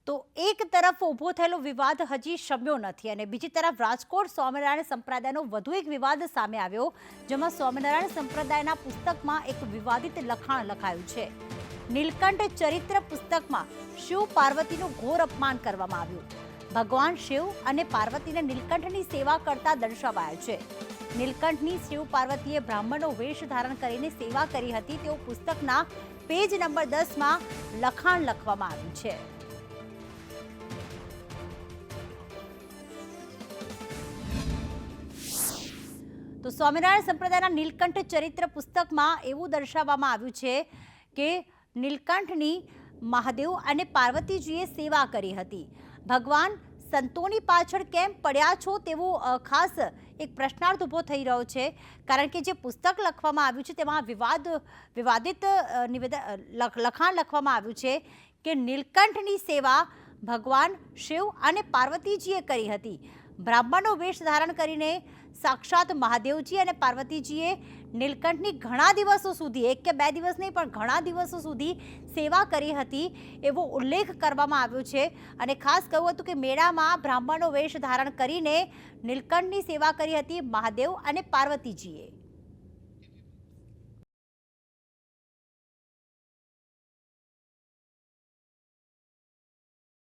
તો એક તરફ ઊભો થયેલો વિવાદ હજી શમ્યો નથી અને બીજી તરફ રાજકોટ સ્વામિનારાયણ સંપ્રદાયનો વધુ એક વિવાદ સામે આવ્યો, જેમાં સ્વામિનારાયણ સંપ્રદાયના પુસ્તકમાં એક વિવાદિત લખાણ લખાયું છે। નીલકંઠ ચરિત્ર પુસ્તકમાં શિવ પાર્વતીનું ઘોર અપમાન કરવામાં આવ્યું। ભગવાન શિવ અને પાર્વતીને નીલકંઠની સેવા કરતા દર્શાવાયા છે। નીલકંઠની શિવ પાર્વતીએ બ્રાહ્મણનો વેશ ધારણ કરીને સેવા કરી હતી તેવું પુસ્તકના પેજ નંબર 10માં લખાણ લખવામાં આવ્યું છે। તો સ્વામિનારાયણ સંપ્રદાયના નીલકંઠ ચરિત્ર પુસ્તકમાં એવું દર્શાવવામાં આવ્યું છે કે નીલકંઠની મહાદેવ અને પાર્વતીજીએ સેવા કરી હતી। ભગવાન સંતોની પાછળ કેમ પડ્યા છો તેવો ખાસ એક પ્રશ્નાર્થ ઊભો થઈ રહ્યો છે, કારણ કે જે પુસ્તક લખવામાં આવ્યું છે તેમાં વિવાદિત લખાણ લખવામાં આવ્યું છે કે નીલકંઠની સેવા ભગવાન શિવ અને પાર્વતીજીએ કરી હતી। બ્રાહ્મણનો વેશ ધારણ કરીને સાક્ષાત મહાદેવજી અને પાર્વતીજીએ નીલકંઠની ઘણા દિવસો સુધી, એક કે બે દિવસ નહીં પણ ઘણા દિવસો સુધી સેવા કરી હતી એવો ઉલ્લેખ કરવામાં આવ્યો છે। અને ખાસ કહ્યું હતું કે મેળામાં બ્રાહ્મણનો વેશ ધારણ કરીને નીલકંઠની સેવા કરી હતી મહાદેવ અને પાર્વતીજીએ।